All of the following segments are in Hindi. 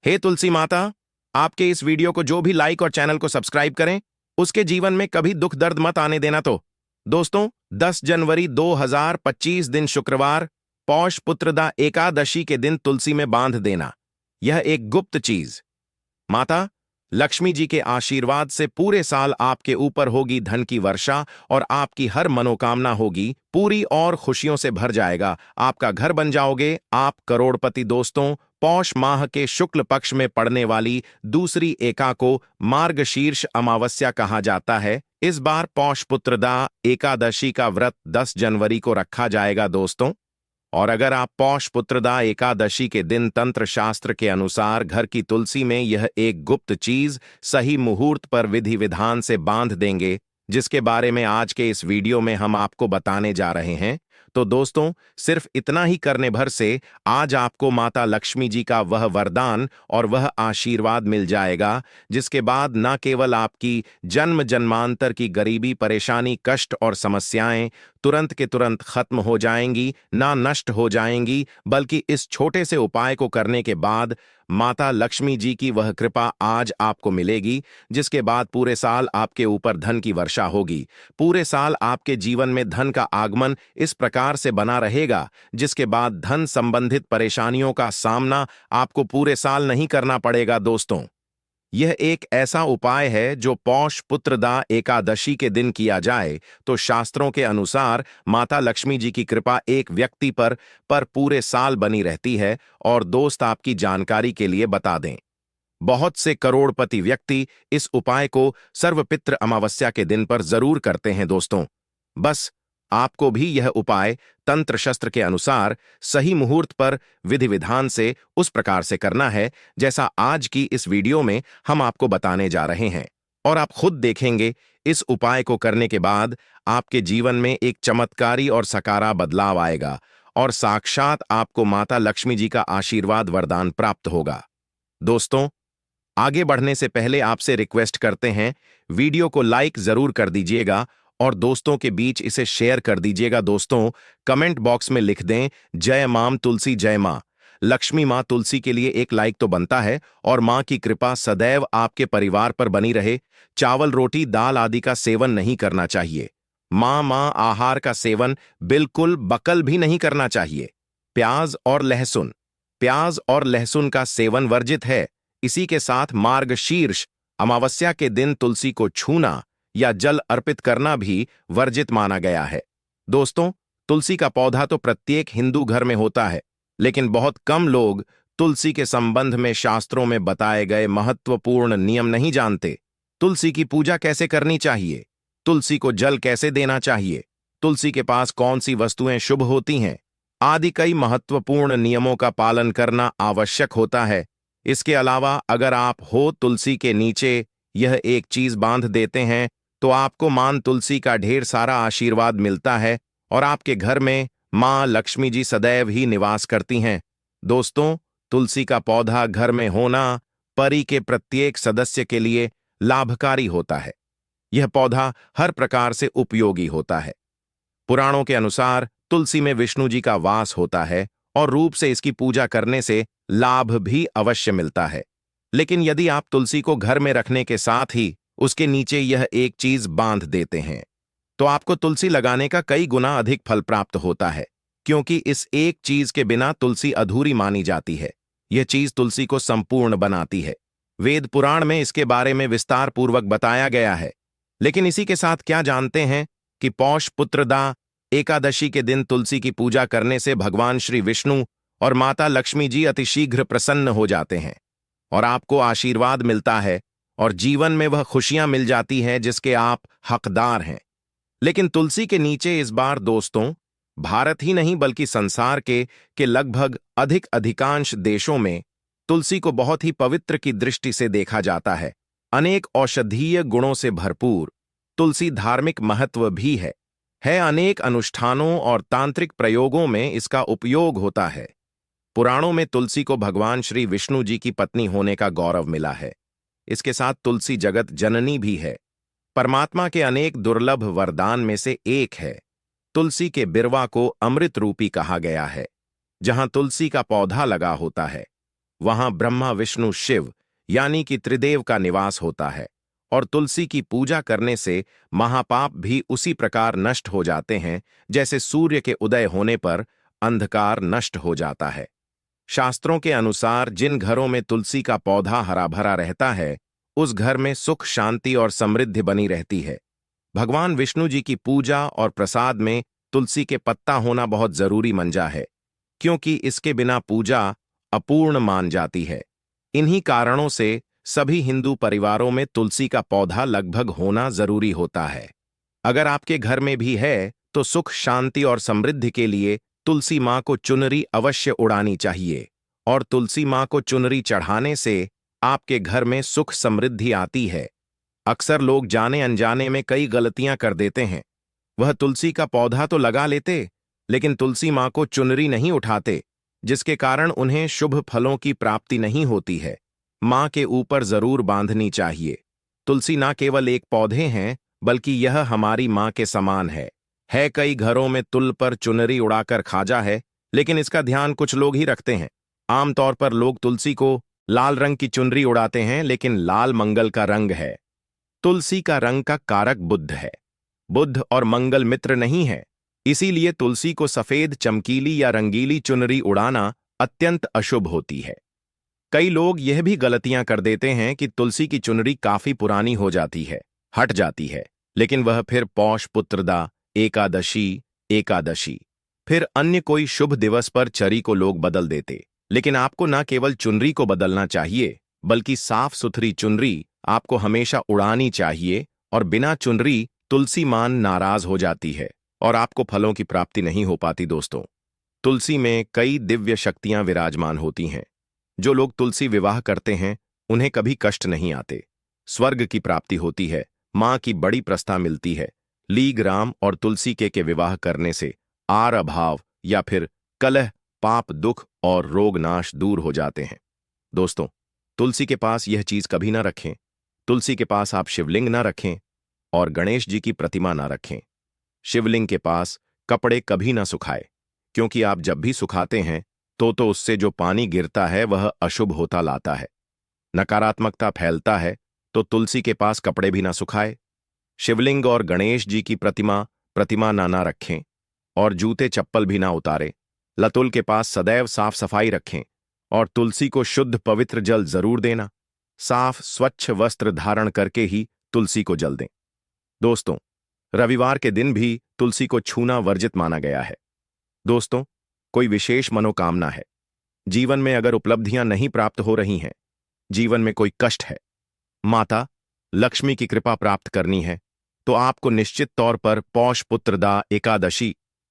हे तुलसी माता, आपके इस वीडियो को जो भी लाइक और चैनल को सब्सक्राइब करें, उसके जीवन में कभी दुख दर्द मत आने देना। तो दोस्तों, 10 जनवरी 2025 दिन शुक्रवार, पौष पुत्रदा एकादशी के दिन तुलसी में बांध देना। यह एक गुप्त चीज माता लक्ष्मी जी के आशीर्वाद से पूरे साल आपके ऊपर होगी धन की वर्षा और आपकी हर मनोकामना होगी पूरी और खुशियों से भर जाएगा। आपका घर बन जाओगे आप करोड़पति। दोस्तों, पौष माह के शुक्ल पक्ष में पड़ने वाली दूसरी एका को मार्गशीर्ष अमावस्या कहा जाता है। इस बार पौष पुत्रदा एकादशी का व्रत 10 जनवरी को रखा जाएगा दोस्तों। और अगर आप पौष पुत्रदा एकादशी के दिन तंत्र शास्त्र के अनुसार घर की तुलसी में यह एक गुप्त चीज सही मुहूर्त पर विधि विधान से बांध देंगे, जिसके बारे में आज के इस वीडियो में हम आपको बताने जा रहे हैं, तो दोस्तों सिर्फ इतना ही करने भर से आज आपको माता लक्ष्मी जी का वह वरदान और वह आशीर्वाद मिल जाएगा, जिसके बाद न केवल आपकी जन्म जन्मांतर की गरीबी, परेशानी, कष्ट और समस्याएं तुरंत के तुरंत खत्म हो जाएंगी, ना नष्ट हो जाएंगी, बल्कि इस छोटे से उपाय को करने के बाद माता लक्ष्मी जी की वह कृपा आज आपको मिलेगी, जिसके बाद पूरे साल आपके ऊपर धन की वर्षा होगी। पूरे साल आपके जीवन में धन का आगमन इस प्रकार से बना रहेगा, जिसके बाद धन संबंधित परेशानियों का सामना आपको पूरे साल नहीं करना पड़ेगा। दोस्तों, यह एक ऐसा उपाय है जो पौष पुत्रदा एकादशी के दिन किया जाए तो शास्त्रों के अनुसार माता लक्ष्मी जी की कृपा एक व्यक्ति पर पूरे साल बनी रहती है। और दोस्त, आपकी जानकारी के लिए बता दें, बहुत से करोड़पति व्यक्ति इस उपाय को सर्वपित्र अमावस्या के दिन पर जरूर करते हैं। दोस्तों, बस आपको भी यह उपाय तंत्र शस्त्र के अनुसार सही मुहूर्त पर विधि विधान से उस प्रकार से करना है जैसा आज की इस वीडियो में हम आपको बताने जा रहे हैं। और आप खुद देखेंगे, इस उपाय को करने के बाद आपके जीवन में एक चमत्कारी और सकारात्मक बदलाव आएगा और साक्षात आपको माता लक्ष्मी जी का आशीर्वाद वरदान प्राप्त होगा। दोस्तों, आगे बढ़ने से पहले आपसे रिक्वेस्ट करते हैं, वीडियो को लाइक जरूर कर दीजिएगा और दोस्तों के बीच इसे शेयर कर दीजिएगा। दोस्तों, कमेंट बॉक्स में लिख दें, जय मां तुलसी, जय मां लक्ष्मी। मां तुलसी के लिए एक लाइक तो बनता है और मां की कृपा सदैव आपके परिवार पर बनी रहे। चावल, रोटी, दाल आदि का सेवन नहीं करना चाहिए। मां आहार का सेवन बिल्कुल बकल भी नहीं करना चाहिए। प्याज और लहसुन का सेवन वर्जित है। इसी के साथ मार्गशीर्ष अमावस्या के दिन तुलसी को छूना या जल अर्पित करना भी वर्जित माना गया है। दोस्तों, तुलसी का पौधा तो प्रत्येक हिंदू घर में होता है, लेकिन बहुत कम लोग तुलसी के संबंध में शास्त्रों में बताए गए महत्वपूर्ण नियम नहीं जानते। तुलसी की पूजा कैसे करनी चाहिए, तुलसी को जल कैसे देना चाहिए, तुलसी के पास कौन सी वस्तुएं शुभ होती हैं आदि कई महत्वपूर्ण नियमों का पालन करना आवश्यक होता है। इसके अलावा अगर आप हो तुलसी के नीचे यह एक चीज बांध देते हैं तो आपको मां तुलसी का ढेर सारा आशीर्वाद मिलता है और आपके घर में मां लक्ष्मी जी सदैव ही निवास करती हैं। दोस्तों, तुलसी का पौधा घर में होना परि के प्रत्येक सदस्य के लिए लाभकारी होता है। यह पौधा हर प्रकार से उपयोगी होता है। पुराणों के अनुसार तुलसी में विष्णु जी का वास होता है और रूप से इसकी पूजा करने से लाभ भी अवश्य मिलता है। लेकिन यदि आप तुलसी को घर में रखने के साथ ही उसके नीचे यह एक चीज बांध देते हैं तो आपको तुलसी लगाने का कई गुना अधिक फल प्राप्त होता है, क्योंकि इस एक चीज के बिना तुलसी अधूरी मानी जाती है। यह चीज तुलसी को संपूर्ण बनाती है। वेद पुराण में इसके बारे में विस्तार पूर्वक बताया गया है। लेकिन इसी के साथ क्या जानते हैं कि पौष पुत्रदा एकादशी के दिन तुलसी की पूजा करने से भगवान श्री विष्णु और माता लक्ष्मी जी अतिशीघ्र प्रसन्न हो जाते हैं और आपको आशीर्वाद मिलता है और जीवन में वह खुशियां मिल जाती हैं जिसके आप हकदार हैं। लेकिन तुलसी के नीचे इस बार दोस्तों, भारत ही नहीं बल्कि संसार के लगभग अधिकांश देशों में तुलसी को बहुत ही पवित्र की दृष्टि से देखा जाता है। अनेक औषधीय गुणों से भरपूर तुलसी धार्मिक महत्व भी है। अनेक अनुष्ठानों और तांत्रिक प्रयोगों में इसका उपयोग होता है। पुराणों में तुलसी को भगवान श्री विष्णु जी की पत्नी होने का गौरव मिला है। इसके साथ तुलसी जगत जननी भी है। परमात्मा के अनेक दुर्लभ वरदान में से एक है। तुलसी के बिरवा को अमृत रूपी कहा गया है। जहां तुलसी का पौधा लगा होता है वहां ब्रह्मा विष्णु शिव यानी कि त्रिदेव का निवास होता है, और तुलसी की पूजा करने से महापाप भी उसी प्रकार नष्ट हो जाते हैं जैसे सूर्य के उदय होने पर अंधकार नष्ट हो जाता है। शास्त्रों के अनुसार जिन घरों में तुलसी का पौधा हरा भरा रहता है, उस घर में सुख शांति और समृद्धि बनी रहती है। भगवान विष्णु जी की पूजा और प्रसाद में तुलसी के पत्ता होना बहुत जरूरी मंजा है, क्योंकि इसके बिना पूजा अपूर्ण मान जाती है। इन्हीं कारणों से सभी हिंदू परिवारों में तुलसी का पौधा लगभग होना जरूरी होता है। अगर आपके घर में भी है तो सुख शांति और समृद्धि के लिए तुलसी माँ को चुनरी अवश्य उड़ानी चाहिए, और तुलसी माँ को चुनरी चढ़ाने से आपके घर में सुख समृद्धि आती है। अक्सर लोग जाने अनजाने में कई गलतियां कर देते हैं। वह तुलसी का पौधा तो लगा लेते, लेकिन तुलसी माँ को चुनरी नहीं उठाते, जिसके कारण उन्हें शुभ फलों की प्राप्ति नहीं होती है। माँ के ऊपर जरूर बांधनी चाहिए। तुलसी ना केवल एक पौधे हैं, बल्कि यह हमारी माँ के समान है। कई घरों में तुल पर चुनरी उड़ाकर खाजा है, लेकिन इसका ध्यान कुछ लोग ही रखते हैं। आमतौर पर लोग तुलसी को लाल रंग की चुनरी उड़ाते हैं, लेकिन लाल मंगल का रंग है। तुलसी का रंग का कारक बुध है। बुध और मंगल मित्र नहीं है, इसीलिए तुलसी को सफेद चमकीली या रंगीली चुनरी उड़ाना अत्यंत अशुभ होती है। कई लोग यह भी गलतियां कर देते हैं कि तुलसी की चुनरी काफी पुरानी हो जाती है, हट जाती है, लेकिन वह फिर पौष पुत्रदा, एकादशी फिर अन्य कोई शुभ दिवस पर चरी को लोग बदल देते। लेकिन आपको न केवल चुनरी को बदलना चाहिए, बल्कि साफ सुथरी चुनरी आपको हमेशा उड़ानी चाहिए, और बिना चुनरी तुलसी मान नाराज हो जाती है और आपको फलों की प्राप्ति नहीं हो पाती। दोस्तों, तुलसी में कई दिव्य शक्तियां विराजमान होती हैं। जो लोग तुलसी विवाह करते हैं उन्हें कभी कष्ट नहीं आते, स्वर्ग की प्राप्ति होती है, मां की बड़ी प्रस्था मिलती है। लीग राम और तुलसी के विवाह करने से आर अभाव या फिर कलह, पाप, दुख और रोग नाश दूर हो जाते हैं। दोस्तों, तुलसी के पास यह चीज कभी ना रखें। तुलसी के पास आप शिवलिंग ना रखें और गणेश जी की प्रतिमा ना रखें। शिवलिंग के पास कपड़े कभी ना सुखाए, क्योंकि आप जब भी सुखाते हैं तो उससे जो पानी गिरता है वह अशुभ होता लाता है, नकारात्मकता फैलता है। तो तुलसी के पास कपड़े भी ना सुखाए। शिवलिंग और गणेश जी की प्रतिमा ना रखें, और जूते चप्पल भी ना उतारे। लतुल के पास सदैव साफ सफाई रखें, और तुलसी को शुद्ध पवित्र जल जरूर देना। साफ स्वच्छ वस्त्र धारण करके ही तुलसी को जल दें। दोस्तों, रविवार के दिन भी तुलसी को छूना वर्जित माना गया है। दोस्तों, कोई विशेष मनोकामना है, जीवन में अगर उपलब्धियां नहीं प्राप्त हो रही हैं, जीवन में कोई कष्ट है, माता लक्ष्मी की कृपा प्राप्त करनी है, तो आपको निश्चित तौर पर पौष पुत्रदा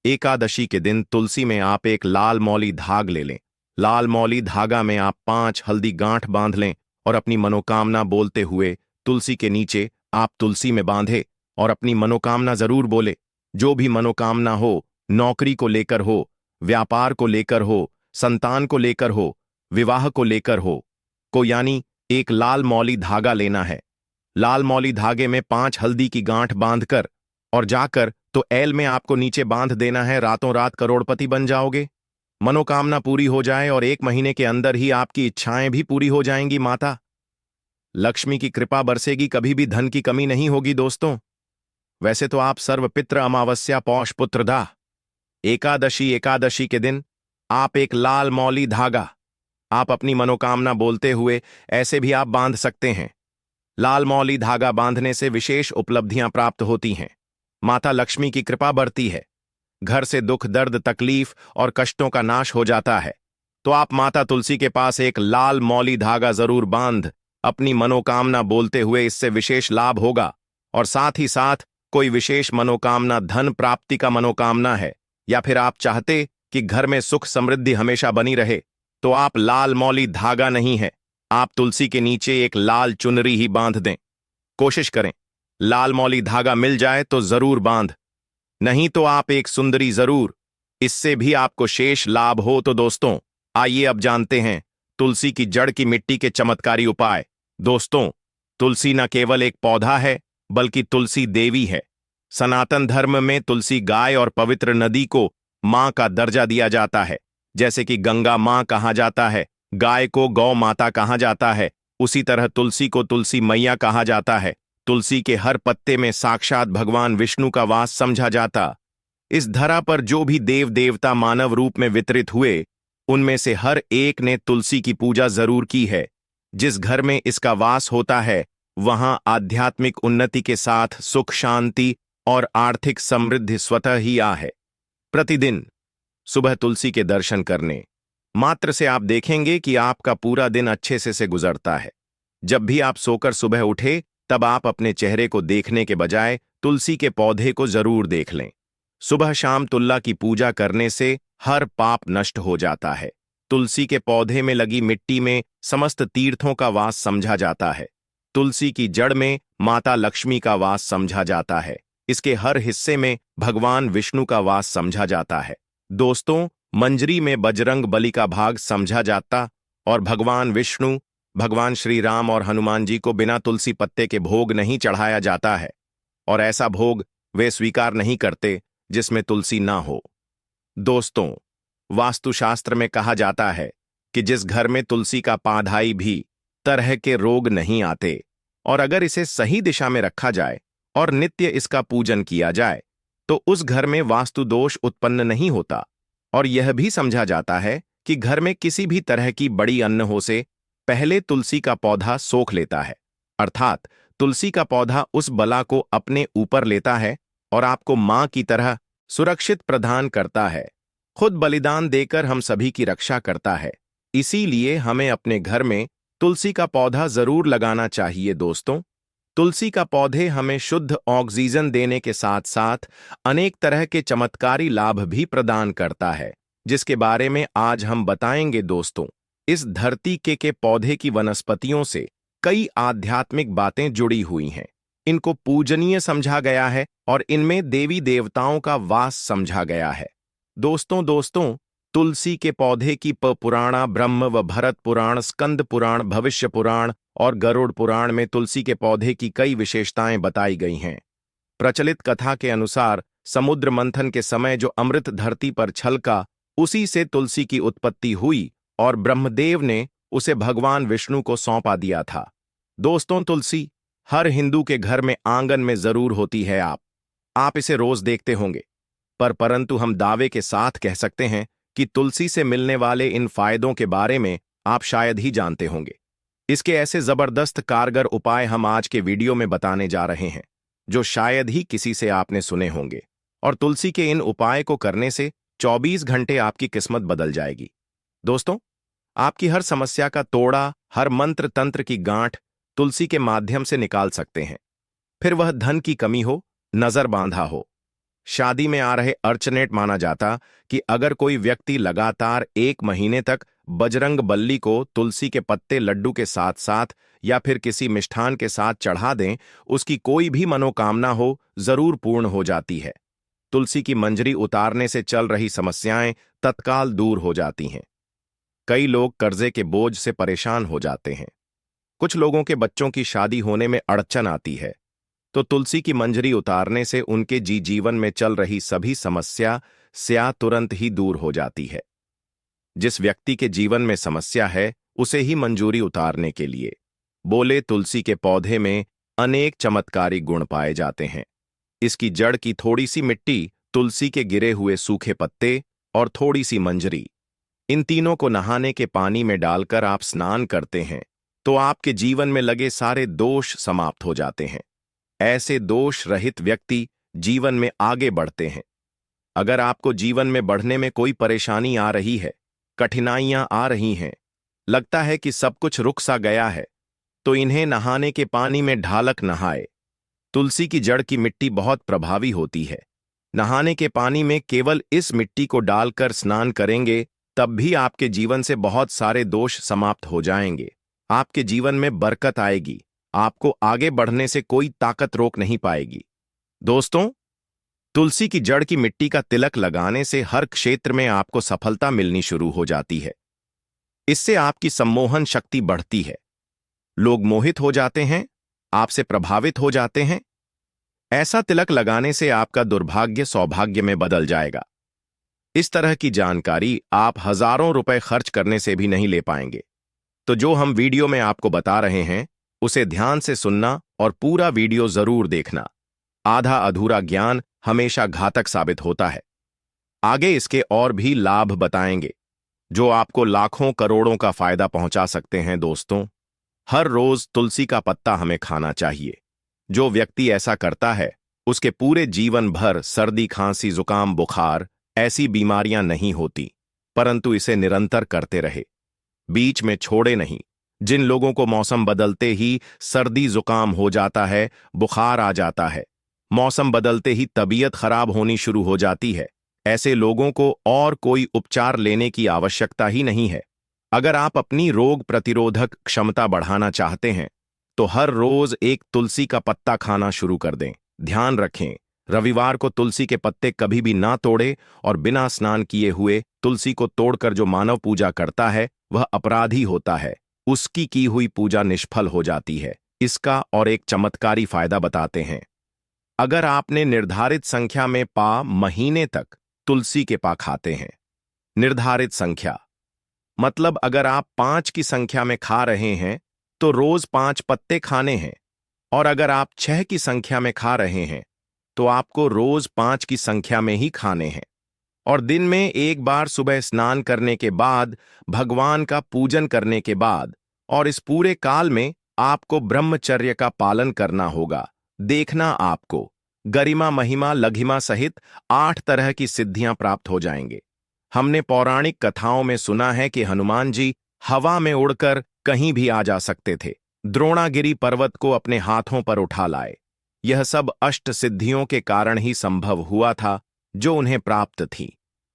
एकादशी के दिन तुलसी में आप एक लाल मौली धाग ले लें। लाल मौली धागा में आप 5 हल्दी गांठ बांध लें और अपनी मनोकामना बोलते हुए तुलसी के नीचे आप तुलसी में बांधे और अपनी मनोकामना जरूर बोले। जो भी मनोकामना हो, नौकरी को लेकर हो, व्यापार को लेकर हो, संतान को लेकर हो, विवाह को लेकर हो यानी एक लाल मौली धागा लेना है। लाल मौली धागे में 5 हल्दी की गांठ बांधकर और जाकर तो ऐल में आपको नीचे बांध देना है। रातों रात करोड़पति बन जाओगे। मनोकामना पूरी हो जाए और 1 महीने के अंदर ही आपकी इच्छाएं भी पूरी हो जाएंगी। माता लक्ष्मी की कृपा बरसेगी, कभी भी धन की कमी नहीं होगी। दोस्तों, वैसे तो आप सर्वपित्र अमावस्या पौष पुत्रदा एकादशी के दिन आप एक लाल मौली धागा आप अपनी मनोकामना बोलते हुए ऐसे भी आप बांध सकते हैं। लाल मौली धागा बांधने से विशेष उपलब्धियां प्राप्त होती हैं, माता लक्ष्मी की कृपा बढ़ती है, घर से दुख दर्द तकलीफ और कष्टों का नाश हो जाता है। तो आप माता तुलसी के पास एक लाल मौली धागा जरूर बांध अपनी मनोकामना बोलते हुए, इससे विशेष लाभ होगा। और साथ ही साथ कोई विशेष मनोकामना, धन प्राप्ति का मनोकामना है, या फिर आप चाहते कि घर में सुख समृद्धि हमेशा बनी रहे, तो आप लाल मौली धागा नहीं है, आप तुलसी के नीचे एक लाल चुनरी ही बांध दें। कोशिश करें लाल मौली धागा मिल जाए तो जरूर बांध, नहीं तो आप एक सुंदरी जरूर, इससे भी आपको शेष लाभ हो। तो दोस्तों, आइए अब जानते हैं तुलसी की जड़ की मिट्टी के चमत्कारी उपाय। दोस्तों, तुलसी न केवल एक पौधा है, बल्कि तुलसी देवी है। सनातन धर्म में तुलसी गाय और पवित्र नदी को मां का दर्जा दिया जाता है। जैसे कि गंगा मां कहा जाता है, गाय को गौ माता कहा जाता है, उसी तरह तुलसी को तुलसी मैया कहा जाता है। तुलसी के हर पत्ते में साक्षात भगवान विष्णु का वास समझा जाता। इस धरा पर जो भी देव देवता मानव रूप में वितरित हुए, उनमें से हर एक ने तुलसी की पूजा जरूर की है। जिस घर में इसका वास होता है, वहां आध्यात्मिक उन्नति के साथ सुख शांति और आर्थिक समृद्धि स्वतः ही आ है। प्रतिदिन सुबह तुलसी के दर्शन करने मात्र से आप देखेंगे कि आपका पूरा दिन अच्छे से गुजरता है। जब भी आप सोकर सुबह उठे, तब आप अपने चेहरे को देखने के बजाय तुलसी के पौधे को जरूर देख लें। सुबह शाम तुल्ला की पूजा करने से हर पाप नष्ट हो जाता है। तुलसी के पौधे में लगी मिट्टी में समस्त तीर्थों का वास समझा जाता है। तुलसी की जड़ में माता लक्ष्मी का वास समझा जाता है। इसके हर हिस्से में भगवान विष्णु का वास समझा जाता है। दोस्तों, मंजरी में बजरंग बली का भाग समझा जाता और भगवान विष्णु, भगवान श्री राम और हनुमान जी को बिना तुलसी पत्ते के भोग नहीं चढ़ाया जाता है, और ऐसा भोग वे स्वीकार नहीं करते जिसमें तुलसी ना हो। दोस्तों, वास्तुशास्त्र में कहा जाता है कि जिस घर में तुलसी का पाधाई भी तरह के रोग नहीं आते, और अगर इसे सही दिशा में रखा जाए और नित्य इसका पूजन किया जाए, तो उस घर में वास्तु दोष उत्पन्न नहीं होता। और यह भी समझा जाता है कि घर में किसी भी तरह की बड़ी अन्न हो से पहले तुलसी का पौधा सोख लेता है, अर्थात तुलसी का पौधा उस बला को अपने ऊपर लेता है और आपको मां की तरह सुरक्षित प्रदान करता है। खुद बलिदान देकर हम सभी की रक्षा करता है। इसीलिए हमें अपने घर में तुलसी का पौधा जरूर लगाना चाहिए। दोस्तों, तुलसी का पौधे हमें शुद्ध ऑक्सीजन देने के साथ साथ अनेक तरह के चमत्कारी लाभ भी प्रदान करता है, जिसके बारे में आज हम बताएंगे। दोस्तों, इस धरती के पौधे की वनस्पतियों से कई आध्यात्मिक बातें जुड़ी हुई हैं। इनको पूजनीय समझा गया है और इनमें देवी देवताओं का वास समझा गया है। दोस्तों, तुलसी के पौधे की पुराणा, ब्रह्म व भरत पुराण, स्कंद पुराण, भविष्य पुराण और गरुड़ पुराण में तुलसी के पौधे की कई विशेषताएं बताई गई हैं। प्रचलित कथा के अनुसार समुद्र मंथन के समय जो अमृत धरती पर छलका, उसी से तुलसी की उत्पत्ति हुई और ब्रह्मदेव ने उसे भगवान विष्णु को सौंपा दिया था। दोस्तों, तुलसी हर हिंदू के घर में आंगन में जरूर होती है। आप इसे रोज देखते होंगे, परंतु हम दावे के साथ कह सकते हैं कि तुलसी से मिलने वाले इन फायदों के बारे में आप शायद ही जानते होंगे। इसके ऐसे जबरदस्त कारगर उपाय हम आज के वीडियो में बताने जा रहे हैं, जो शायद ही किसी से आपने सुने होंगे। और तुलसी के इन उपाय को करने से 24 घंटे आपकी किस्मत बदल जाएगी। दोस्तों, आपकी हर समस्या का तोड़ा, हर मंत्र तंत्र की गांठ तुलसी के माध्यम से निकाल सकते हैं। फिर वह धन की कमी हो, नजर बांधा हो, शादी में आ रहे अर्चनेट। माना जाता कि अगर कोई व्यक्ति लगातार 1 महीने तक बजरंग बल्ली को तुलसी के पत्ते लड्डू के साथ साथ या फिर किसी मिष्ठान के साथ चढ़ा दें, उसकी कोई भी मनोकामना हो जरूर पूर्ण हो जाती है। तुलसी की मंजरी उतारने से चल रही समस्याएं तत्काल दूर हो जाती हैं। कई लोग कर्जे के बोझ से परेशान हो जाते हैं। कुछ लोगों के बच्चों की शादी होने में अड़चन आती है, तो तुलसी की मंजरी उतारने से उनके जीवन में चल रही सभी समस्या स्या तुरंत ही दूर हो जाती है। जिस व्यक्ति के जीवन में समस्या है, उसे ही मंजूरी उतारने के लिए बोले तुलसी के पौधे में अनेक चमत्कारी गुण पाए जाते हैं। इसकी जड़ की थोड़ी सी मिट्टी, तुलसी के गिरे हुए सूखे पत्ते और थोड़ी सी मंजरी, इन तीनों को नहाने के पानी में डालकर आप स्नान करते हैं, तो आपके जीवन में लगे सारे दोष समाप्त हो जाते हैं। ऐसे दोष रहित व्यक्ति जीवन में आगे बढ़ते हैं। अगर आपको जीवन में बढ़ने में कोई परेशानी आ रही है, कठिनाइयां आ रही हैं, लगता है कि सब कुछ रुक सा गया है, तो इन्हें नहाने के पानी में ढालक नहाए। तुलसी की जड़ की मिट्टी बहुत प्रभावी होती है। नहाने के पानी में केवल इस मिट्टी को डालकर स्नान करेंगे, तब भी आपके जीवन से बहुत सारे दोष समाप्त हो जाएंगे। आपके जीवन में बरकत आएगी। आपको आगे बढ़ने से कोई ताकत रोक नहीं पाएगी। दोस्तों, तुलसी की जड़ की मिट्टी का तिलक लगाने से हर क्षेत्र में आपको सफलता मिलनी शुरू हो जाती है। इससे आपकी सम्मोहन शक्ति बढ़ती है। लोग मोहित हो जाते हैं, आपसे प्रभावित हो जाते हैं। ऐसा तिलक लगाने से आपका दुर्भाग्य सौभाग्य में बदल जाएगा। इस तरह की जानकारी आप हजारों रुपए खर्च करने से भी नहीं ले पाएंगे। तो जो हम वीडियो में आपको बता रहे हैं उसे ध्यान से सुनना और पूरा वीडियो जरूर देखना। आधा अधूरा ज्ञान हमेशा घातक साबित होता है। आगे इसके और भी लाभ बताएंगे जो आपको लाखों करोड़ों का फायदा पहुंचा सकते हैं। दोस्तों, हर रोज तुलसी का पत्ता हमें खाना चाहिए। जो व्यक्ति ऐसा करता है उसके पूरे जीवन भर सर्दी, खांसी, जुकाम, बुखार ऐसी बीमारियां नहीं होती, परंतु इसे निरंतर करते रहे, बीच में छोड़े नहीं। जिन लोगों को मौसम बदलते ही सर्दी जुकाम हो जाता है, बुखार आ जाता है, मौसम बदलते ही तबीयत खराब होनी शुरू हो जाती है, ऐसे लोगों को और कोई उपचार लेने की आवश्यकता ही नहीं है। अगर आप अपनी रोग प्रतिरोधक क्षमता बढ़ाना चाहते हैं तो हर रोज एक तुलसी का पत्ता खाना शुरू कर दें। ध्यान रखें, रविवार को तुलसी के पत्ते कभी भी ना तोड़े और बिना स्नान किए हुए तुलसी को तोड़कर जो मानव पूजा करता है वह अपराधी होता है, उसकी की हुई पूजा निष्फल हो जाती है। इसका और एक चमत्कारी फायदा बताते हैं। अगर आपने निर्धारित संख्या में पा महीने तक तुलसी के पा खाते हैं, निर्धारित संख्या मतलब अगर आप 5 की संख्या में खा रहे हैं तो रोज 5 पत्ते खाने हैं, और अगर आप 6 की संख्या में खा रहे हैं तो आपको रोज 5 की संख्या में ही खाने हैं। और दिन में एक बार सुबह स्नान करने के बाद, भगवान का पूजन करने के बाद, और इस पूरे काल में आपको ब्रह्मचर्य का पालन करना होगा। देखना आपको गरिमा, महिमा, लघिमा सहित 8 तरह की सिद्धियां प्राप्त हो जाएंगे। हमने पौराणिक कथाओं में सुना है कि हनुमान जी हवा में उड़कर कहीं भी आ जा सकते थे, द्रोणागिरी पर्वत को अपने हाथों पर उठा लाए। यह सब अष्ट सिद्धियों के कारण ही संभव हुआ था जो उन्हें प्राप्त थी।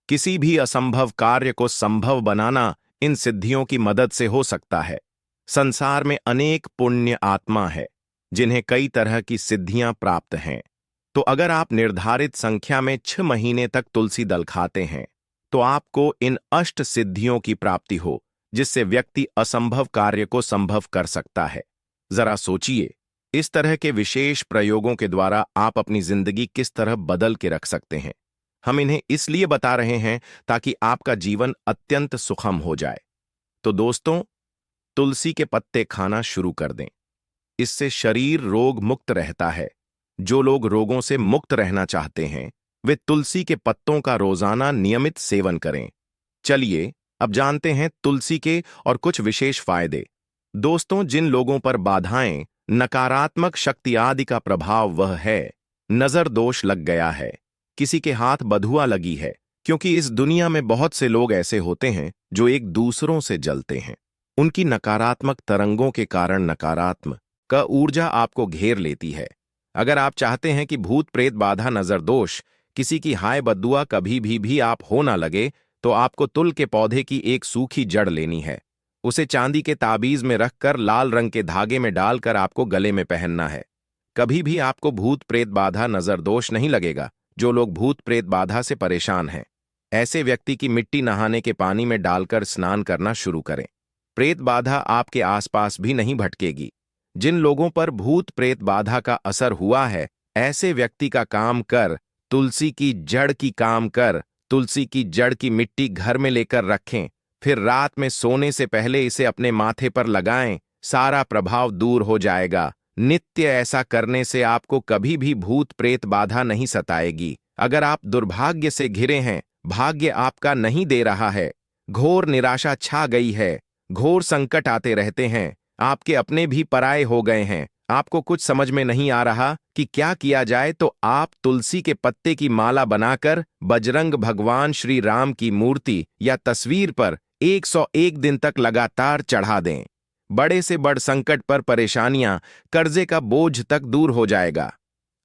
किसी भी असंभव कार्य को संभव बनाना इन सिद्धियों की मदद से हो सकता है। संसार में अनेक पुण्य आत्मा है जिन्हें कई तरह की सिद्धियां प्राप्त हैं। तो अगर आप निर्धारित संख्या में 6 महीने तक तुलसी दल खाते हैं तो आपको इन अष्ट सिद्धियों की प्राप्ति हो, जिससे व्यक्ति असंभव कार्य को संभव कर सकता है। जरा सोचिए, इस तरह के विशेष प्रयोगों के द्वारा आप अपनी जिंदगी किस तरह बदल के रख सकते हैं। हम इन्हें इसलिए बता रहे हैं ताकि आपका जीवन अत्यंत सुखम हो जाए। तो दोस्तों, तुलसी के पत्ते खाना शुरू कर दें। इससे शरीर रोग मुक्त रहता है। जो लोग रोगों से मुक्त रहना चाहते हैं वे तुलसी के पत्तों का रोजाना नियमित सेवन करें। चलिए अब जानते हैं तुलसी के और कुछ विशेष फायदे। दोस्तों, जिन लोगों पर बाधाएं, नकारात्मक शक्ति आदि का प्रभाव वह है, नजर दोष लग गया है, किसी के हाथ बधुआ लगी है, क्योंकि इस दुनिया में बहुत से लोग ऐसे होते हैं जो एक दूसरों से जलते हैं। उनकी नकारात्मक तरंगों के कारण नकारात्मक का ऊर्जा आपको घेर लेती है। अगर आप चाहते हैं कि भूत प्रेत बाधा, नजर दोष, किसी की हाय बद्दुआ कभी भी आप हो ना लगे, तो आपको तुल के पौधे की एक सूखी जड़ लेनी है। उसे चांदी के ताबीज में रखकर लाल रंग के धागे में डालकर आपको गले में पहनना है। कभी भी आपको भूत प्रेत बाधा, नजर दोष नहीं लगेगा। जो लोग भूत प्रेत बाधा से परेशान हैं, ऐसे व्यक्ति की मिट्टी नहाने के पानी में डालकर स्नान करना शुरू करें। प्रेत बाधा आपके आसपास भी नहीं भटकेगी। जिन लोगों पर भूत प्रेत बाधा का असर हुआ है, ऐसे व्यक्ति का काम कर, तुलसी की जड़ की काम कर, तुलसी की जड़ की मिट्टी घर में लेकर रखें, फिर रात में सोने से पहले इसे अपने माथे पर लगाएं, सारा प्रभाव दूर हो जाएगा। नित्य ऐसा करने से आपको कभी भी भूत प्रेत बाधा नहीं सताएगी। अगर आप दुर्भाग्य से घिरे हैं, भाग्य आपका नहीं दे रहा है, घोर निराशा छा गई है, घोर संकट आते रहते हैं, आपके अपने भी पराये हो गए हैं, आपको कुछ समझ में नहीं आ रहा कि क्या किया जाए, तो आप तुलसी के पत्ते की माला बनाकर बजरंग भगवान श्री राम की मूर्ति या तस्वीर पर 101 दिन तक लगातार चढ़ा दें। बड़े से बड़ संकट पर परेशानियां, कर्जे का बोझ तक दूर हो जाएगा।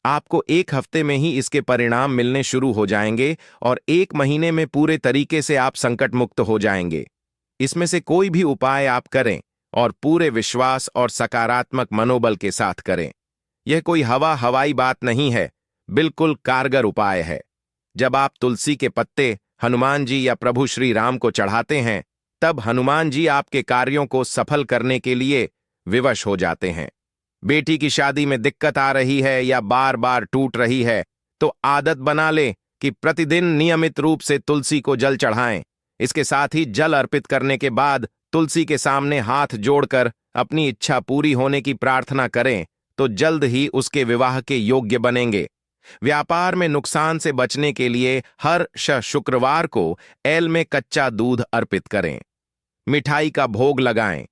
आपको 1 हफ्ते में ही इसके परिणाम मिलने शुरू हो जाएंगे और 1 महीने में पूरे तरीके से आप संकट मुक्त हो जाएंगे। इसमें से कोई भी उपाय आप करें और पूरे विश्वास और सकारात्मक मनोबल के साथ करें। यह कोई हवाई बात नहीं है, बिल्कुल कारगर उपाय है। जब आप तुलसी के पत्ते हनुमान जी या प्रभु श्री राम को चढ़ाते हैं, तब हनुमान जी आपके कार्यों को सफल करने के लिए विवश हो जाते हैं। बेटी की शादी में दिक्कत आ रही है या बार बार टूट रही है, तो आदत बना लें कि प्रतिदिन नियमित रूप से तुलसी को जल चढ़ाएं। इसके साथ ही जल अर्पित करने के बाद तुलसी के सामने हाथ जोड़कर अपनी इच्छा पूरी होने की प्रार्थना करें तो जल्द ही उसके विवाह के योग्य बनेंगे। व्यापार में नुकसान से बचने के लिए हर शुक्रवार को एल में कच्चा दूध अर्पित करें। मिठाई का भोग लगाएं।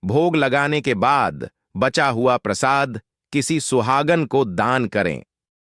भोग लगाने के बाद बचा हुआ प्रसाद किसी सुहागन को दान करें।